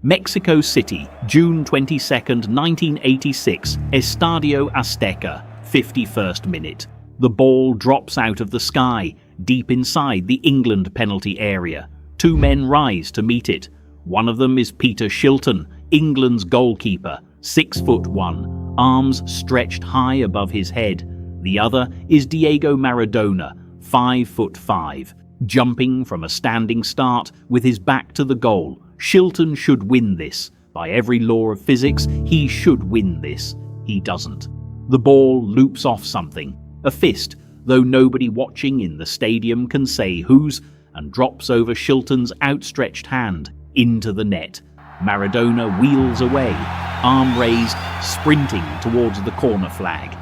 Mexico City, June 22nd, 1986, Estadio Azteca, 51st minute. The ball drops out of the sky, deep inside the England penalty area. Two men rise to meet it. One of them is Peter Shilton, England's goalkeeper, 6'1", arms stretched high above his head. The other is Diego Maradona, 5'5", jumping from a standing start with his back to the goal. Shilton should win this. By every law of physics, he should win this. He doesn't. The ball loops off something, a fist, though nobody watching in the stadium can say whose, and drops over Shilton's outstretched hand into the net. Maradona wheels away, arm raised, sprinting towards the corner flag.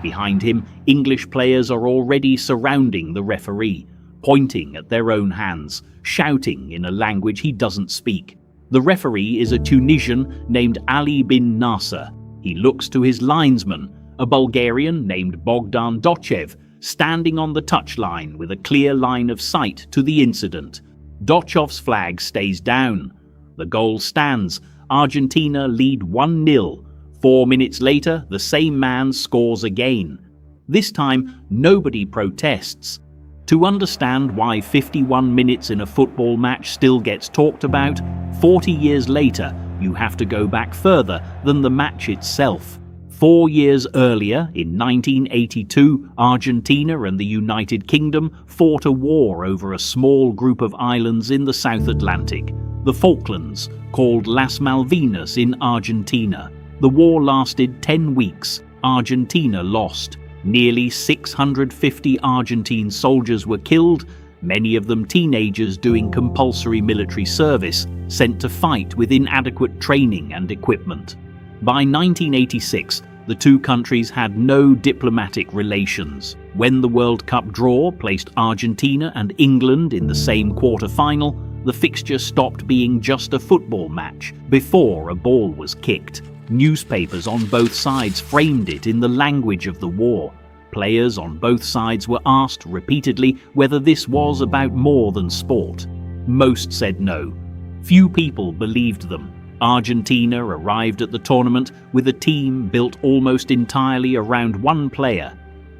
Behind him, English players are already surrounding the referee, pointing at their own hands, shouting in a language he doesn't speak. The referee is a Tunisian named Ali bin Nasser. He looks to his linesman, a Bulgarian named Bogdan Dochev, standing on the touchline with a clear line of sight to the incident. Dochev's flag stays down. The goal stands. Argentina lead 1-0. 4 minutes later, the same man scores again. This time, nobody protests. To understand why 51 minutes in a football match still gets talked about, 40 years later, you have to go back further than the match itself. 4 years earlier, in 1982, Argentina and the United Kingdom fought a war over a small group of islands in the South Atlantic, the Falklands, called Las Malvinas in Argentina. The war lasted 10 weeks. Argentina lost. Nearly 650 Argentine soldiers were killed, many of them teenagers doing compulsory military service, sent to fight with inadequate training and equipment. By 1986, the two countries had no diplomatic relations. When the World Cup draw placed Argentina and England in the same quarter-final, the fixture stopped being just a football match before a ball was kicked. Newspapers on both sides framed it in the language of the war. Players on both sides were asked repeatedly whether this was about more than sport. Most said no. Few people believed them. Argentina arrived at the tournament with a team built almost entirely around one player.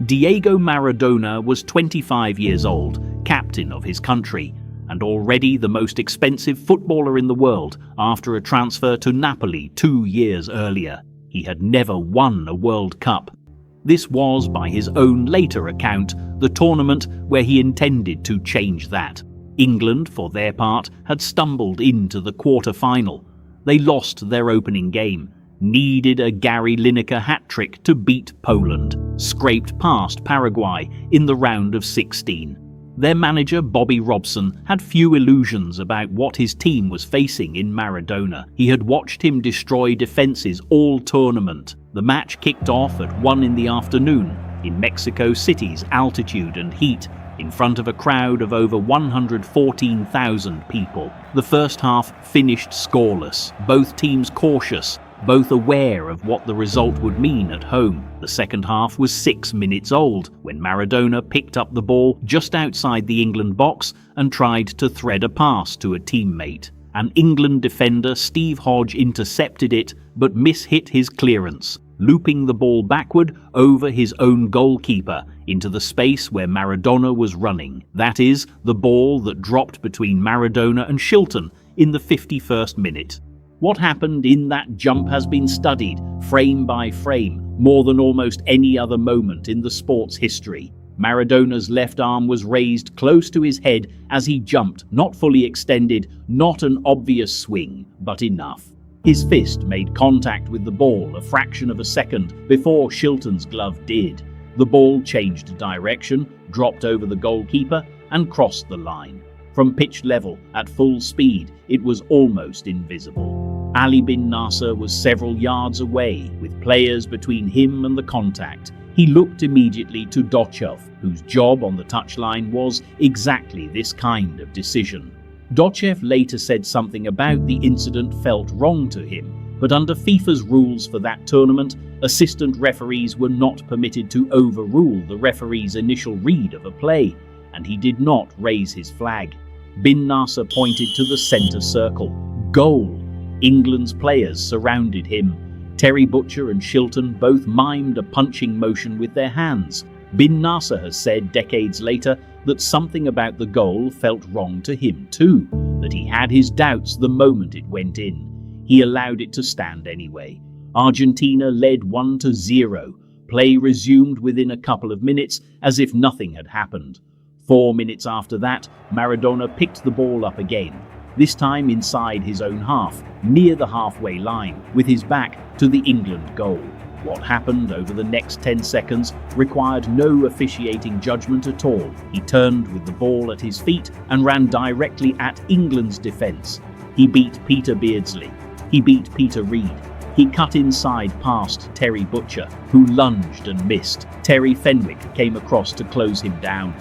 Diego Maradona was 25 years old, captain of his country, and already the most expensive footballer in the world after a transfer to Napoli 2 years earlier. He had never won a World Cup. This was, by his own later account, the tournament where he intended to change that. England, for their part, had stumbled into the quarter-final. They lost their opening game, needed a Gary Lineker hat-trick to beat Poland, scraped past Paraguay in the round of 16. Their manager, Bobby Robson, had few illusions about what his team was facing in Maradona. He had watched him destroy defences all tournament. The match kicked off at 1 in the afternoon in Mexico City's altitude and heat, in front of a crowd of over 114,000 people. The first half finished scoreless, both teams cautious, both aware of what the result would mean at home. The second half was 6 minutes old when Maradona picked up the ball just outside the England box and tried to thread a pass to a teammate. An England defender, Steve Hodge, intercepted it but mishit his clearance, looping the ball backward over his own goalkeeper into the space where Maradona was running. That is, the ball that dropped between Maradona and Shilton in the 51st minute. What happened in that jump has been studied, frame by frame, more than almost any other moment in the sport's history. Maradona's left arm was raised close to his head as he jumped, not fully extended, not an obvious swing, but enough. His fist made contact with the ball a fraction of a second before Shilton's glove did. The ball changed direction, dropped over the goalkeeper, and crossed the line. From pitch level, at full speed, it was almost invisible. Ali bin Nasser was several yards away, with players between him and the contact. He looked immediately to Dochev, whose job on the touchline was exactly this kind of decision. Dochev later said something about the incident felt wrong to him, but under FIFA's rules for that tournament, assistant referees were not permitted to overrule the referee's initial read of a play, and he did not raise his flag. Bin Nasser pointed to the centre circle. Goal! England's players surrounded him. Terry Butcher and Shilton both mimed a punching motion with their hands. Bin Nasser has said decades later that something about the goal felt wrong to him too, that he had his doubts the moment it went in. He allowed it to stand anyway. Argentina led 1-0. Play resumed within a couple of minutes as if nothing had happened. 4 minutes after that, Maradona picked the ball up again, this time inside his own half, near the halfway line, with his back to the England goal. What happened over the next 10 seconds required no officiating judgment at all. He turned with the ball at his feet and ran directly at England's defence. He beat Peter Beardsley. He beat Peter Reid. He cut inside past Terry Butcher, who lunged and missed. Terry Fenwick came across to close him down.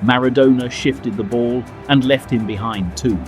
Maradona shifted the ball and left him behind too.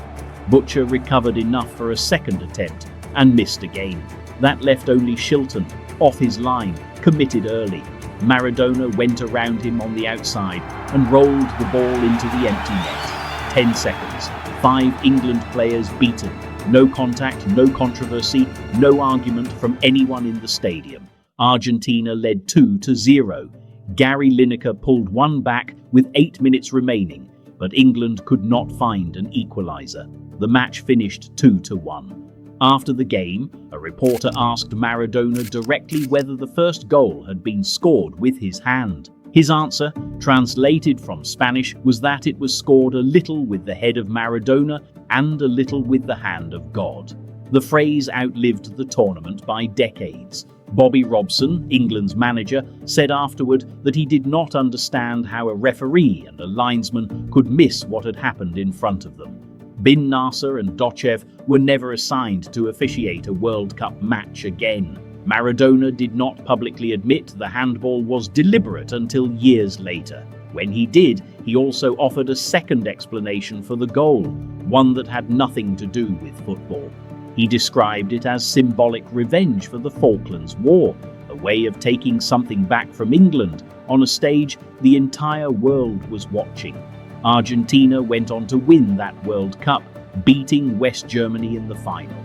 Butcher recovered enough for a second attempt and missed again. That left only Shilton, off his line, committed early. Maradona went around him on the outside and rolled the ball into the empty net. 10 seconds. 5 England players beaten. No contact, no controversy, no argument from anyone in the stadium. Argentina led 2-0. Gary Lineker pulled one back with 8 minutes remaining, but England could not find an equaliser. The match finished 2-1. After the game, a reporter asked Maradona directly whether the first goal had been scored with his hand. His answer, translated from Spanish, was that it was scored a little with the head of Maradona and a little with the hand of God. The phrase outlived the tournament by decades. Bobby Robson, England's manager, said afterward that he did not understand how a referee and a linesman could miss what had happened in front of them. Bin Nasser and Dochev were never assigned to officiate a World Cup match again. Maradona did not publicly admit the handball was deliberate until years later. When he did, he also offered a second explanation for the goal, one that had nothing to do with football. He described it as symbolic revenge for the Falklands War, a way of taking something back from England on a stage the entire world was watching. Argentina went on to win that World Cup, beating West Germany in the final.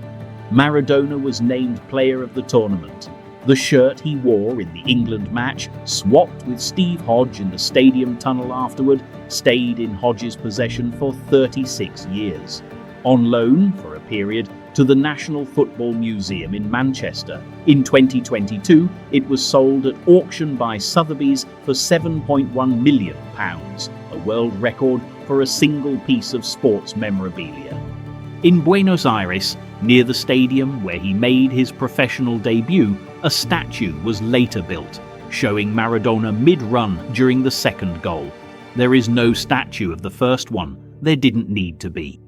Maradona was named player of the tournament. The shirt he wore in the England match, swapped with Steve Hodge in the stadium tunnel afterward, stayed in Hodge's possession for 36 years. On loan, for a period, to the National Football Museum in Manchester. In 2022, it was sold at auction by Sotheby's for £7.1 million, a world record for a single piece of sports memorabilia. In Buenos Aires, near the stadium where he made his professional debut, a statue was later built, showing Maradona mid-run during the second goal. There is no statue of the first one. There didn't need to be.